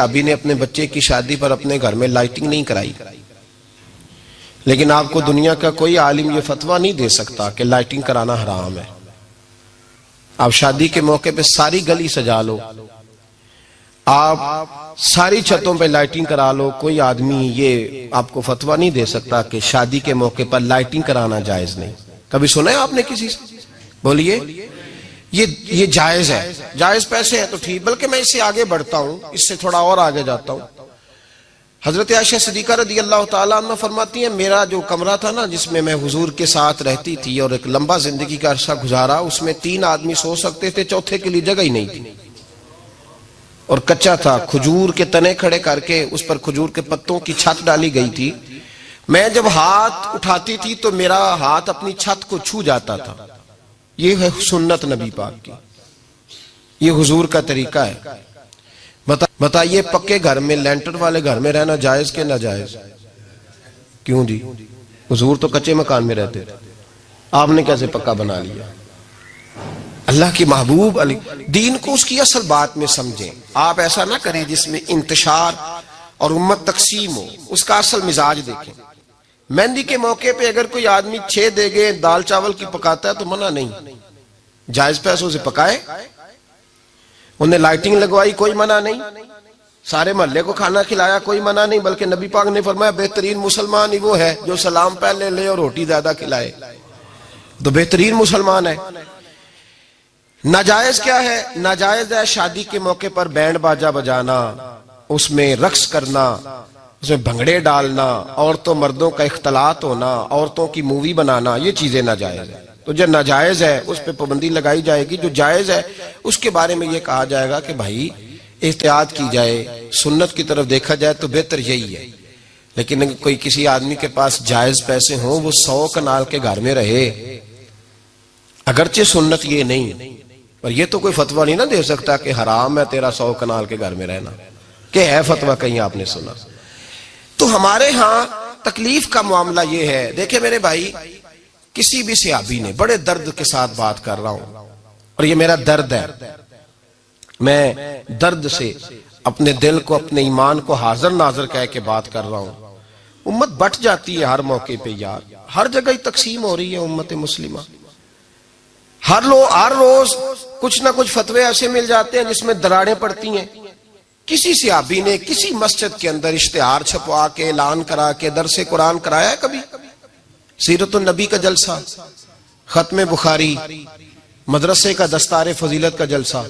ابھی نے اپنے بچے کی شادی پر اپنے گھر میں لائٹنگ نہیں کرائی، لیکن آپ کو دنیا کا کوئی عالم یہ فتویٰ نہیں دے سکتا کہ لائٹنگ کرانا حرام ہے۔ آپ شادی کے موقع پہ ساری گلی سجا لو، آپ ساری چھتوں پہ لائٹنگ کرا لو، کوئی آدمی یہ آپ کو فتویٰ نہیں دے سکتا کہ شادی کے موقع پر لائٹنگ کرانا جائز نہیں۔ کبھی سنا ہے آپ نے کسی سے؟ بولیے، یہ جائز ہے، جائز پیسے ہیں تو ٹھیک، بلکہ میں اس سے آگے بڑھتا ہوں، اس سے تھوڑا اور آگے جاتا ہوں۔ حضرت عائشہ صدیقہ رضی اللہ تعالیٰ عنہ فرماتی ہیں میرا جو کمرہ تھا نا جس میں حضور کے ساتھ رہتی تھی اور ایک لمبا زندگی کا عرصہ گزارا، اس میں 3 آدمی سو سکتے تھے، چوتھے کے لیے جگہ ہی نہیں تھی، اور کچا تھا، کھجور کے تنے کھڑے کر کے اس پر کھجور کے پتوں کی چھت ڈالی گئی تھی۔ میں جب ہاتھ اٹھاتی تھی تو میرا ہاتھ اپنی چھت کو چھو جاتا تھا۔ یہ ہے سنت نبی پاک کی، یہ حضور کا طریقہ ہے۔ بتائیے پکے گھر میں، لینٹر والے گھر میں رہنا جائز کہ ناجائز؟ کیوں جی؟ حضور تو کچے مکان میں رہتے تھے، آپ نے کیسے پکا بنا لیا؟ اللہ کی محبوب علی دین کو اس کی اصل بات میں سمجھیں۔ آپ ایسا نہ کریں جس میں انتشار اور امت تقسیم ہو، اس کا اصل مزاج دیکھیں۔ مہندی کے موقع پہ اگر کوئی آدمی 6 دیگیں دال چاول کی پکاتا ہے تو منع نہیں، جائز پیسوں سے پکائے۔ انہیں لائٹنگ لگوائی، کوئی منع نہیں، سارے محلے کو کھانا کھلایا، کوئی منع نہیں، بلکہ نبی پاک نے فرمایا بہترین مسلمان ہی وہ ہے جو سلام پہلے لے اور روٹی زیادہ کھلائے، تو بہترین مسلمان ہے۔ ناجائز کیا ہے؟ ناجائز ہے شادی کے موقع پر بینڈ باجا بجانا، اس میں رقص کرنا، اس میں بھنگڑے ڈالنا، عورتوں مردوں کا اختلاط ہونا، عورتوں کی مووی بنانا، یہ چیزیں ناجائز ہیں۔ تو جو ناجائز ہے اس پہ پابندی لگائی جائے گی، جو جائز ہے اس کے بارے میں یہ کہا جائے گا کہ بھائی احتیاط کی جائے، سنت کی طرف دیکھا جائے تو بہتر یہی ہے۔ لیکن اگر کوئی کسی آدمی کے پاس جائز پیسے ہوں، وہ 100 کنال کے گھر میں رہے، اگرچہ سنت یہ نہیں، پر یہ تو کوئی فتویٰ نہیں نہ دے سکتا کہ حرام ہے تیرا 100 کنال کے گھر میں رہنا، کہ ہے فتویٰ کہیں آپ نے سنا؟ تو ہمارے ہاں تکلیف کا معاملہ یہ ہے۔ دیکھیں میرے بھائی، کسی بھی صحابی نے، بڑے درد کے ساتھ بات کر رہا ہوں اور یہ میرا درد ہے، میں درد سے اپنے دل کو، اپنے ایمان کو حاضر ناظر کہہ کے بات کر رہا ہوں۔ امت بٹ جاتی ہے ہر موقع پہ یار، ہر جگہ ہی تقسیم ہو رہی ہے امت مسلمہ، ہر روز کچھ نہ کچھ فتوے ایسے مل جاتے ہیں جس میں دراڑیں پڑتی ہیں۔ کسی صحابی نے کسی مسجد کے اندر اشتہار چھپوا کے، اعلان کرا کے درس قرآن کرایا ہے کبھی؟ سیرت النبی کا جلسہ، ختم بخاری، مدرسے کا دستار فضیلت کا جلسہ،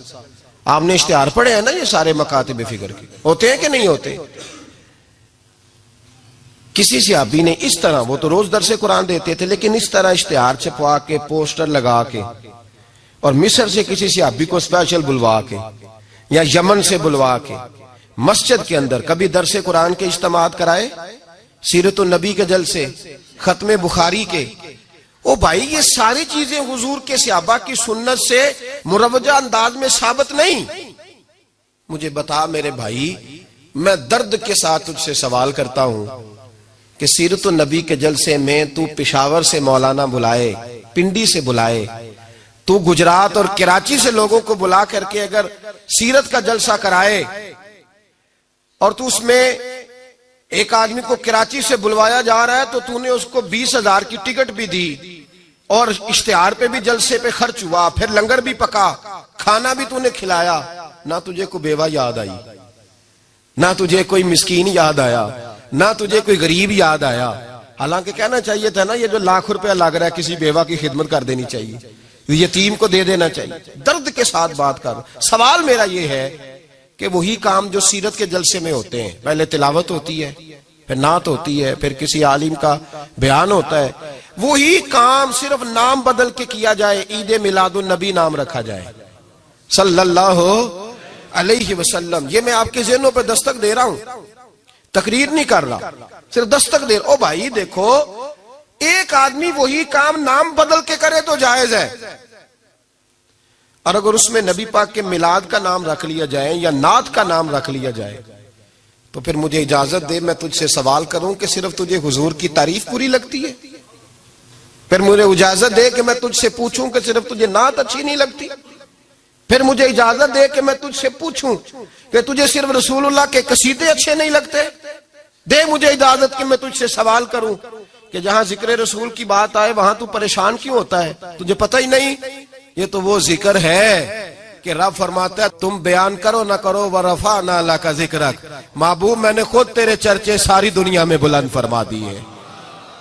آپ نے اشتہار پڑھے ہیں نا یہ سارے مکاتب فکر کے، ہوتے ہیں کہ نہیں ہوتے؟ کسی صحابی نے اس طرح، وہ تو روز درس قرآن دیتے تھے، لیکن اس طرح اشتہار چھپوا کے، پوسٹر لگا کے، اور مصر سے کسی صحابی کو اسپیشل بلوا کے یا یمن سے بلوا کے مسجد کے اندر کبھی درس قرآن کے اجتماعات کرائے، سیرت النبی کے جلسے، ختم بخاری کے؟ او بھائی یہ ساری چیزیں حضور کے صحابہ کی سنت سے مروجہ انداز میں ثابت نہیں۔ مجھے بتا میرے بھائی، میں درد کے ساتھ تجھ سے سوال کرتا ہوں کہ سیرت النبی کے جلسے میں تو پشاور سے مولانا بلائے، پنڈی سے بلائے، تو گجرات اور کراچی سے لوگوں کو بلا کر کے اگر سیرت کا جلسہ کرائے، اور تو اس میں ایک آدمی کو کراچی سے بلوایا جا رہا ہے تو تو نے اس کو 20,000 کی ٹکٹ بھی دی، اور اشتہار پہ بھی جلسے پہ خرچ ہوا، پھر لنگر بھی پکا، کھانا بھی تو نے کھلایا، نہ تجھے کوئی بیوہ یاد آئی، نہ تجھے کوئی مسکین یاد آیا، نہ تجھے کوئی غریب یاد آیا؟ حالانکہ کہنا چاہیے تھا نا یہ جو ₹1,00,000 لگ رہا ہے کسی بیوہ کی خدمت کر دینی چاہیے، یتیم کو دے دینا چاہیے۔ درد کے ساتھ بات کر، سوال میرا یہ ہے کہ وہی کام جو سیرت کے جلسے میں ہوتے ہیں، پہلے تلاوت ہوتی ہے، پھر نعت ہوتی ہے، پھر کسی عالم کا بیان ہوتا ہے، وہی کام صرف نام بدل کے کیا جائے، عید میلاد النبی نام رکھا جائے صلی اللہ علیہ وسلم۔ یہ میں آپ کے ذہنوں پہ دستک دے رہا ہوں، تقریر نہیں کر رہا، صرف دستک دے رہا۔ او بھائی دیکھو، ایک آدمی وہی کام نام بدل کے کرے تو جائز ہے، اور اگر اس میں نبی پاک کے میلاد کا نام رکھ لیا جائے یا نعت کا نام رکھ لیا جائے تو پھر مجھے اجازت دے میں تجھ سے سوال کروں کہ صرف تجھے حضور کی تعریف پوری لگتی ہے؟ پھر مجھے اجازت دے کہ میں تجھ سے پوچھوں کہ صرف تجھے نعت اچھی نہیں لگتی؟ پھر مجھے اجازت دے کہ میں تجھ سے پوچھوں کہ تجھے صرف رسول اللہ کے قصیدے اچھے نہیں لگتے؟ دے مجھے اجازت کہ میں تجھ سے سوال کروں کہ جہاں ذکر رسول کی بات آئے وہاں تو پریشان کیوں ہوتا ہے؟ تجھے پتہ ہی نہیں یہ تو وہ ذکر ہے کہ رب فرماتا ہے تم بیان کرو نہ کرو وَرَفَعْنَا لَكَ ذِكْرَكَ، محبوب میں نے خود تیرے چرچے ساری دنیا میں بلند فرما دیے۔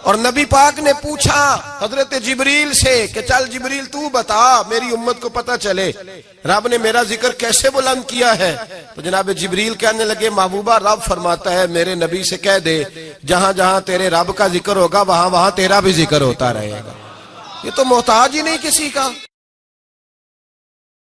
اور نبی پاک نے پوچھا حضرت جبریل سے کہ چل جبریل تو بتا میری امت کو پتہ چلے رب نے میرا ذکر کیسے بلند کیا ہے۔ تو جناب جبریل کہنے لگے محبوبہ رب فرماتا ہے میرے نبی سے کہہ دے جہاں جہاں تیرے رب کا ذکر ہوگا وہاں وہاں تیرا بھی ذکر ہوتا رہے گا۔ یہ تو محتاج ہی نہیں کسی کا۔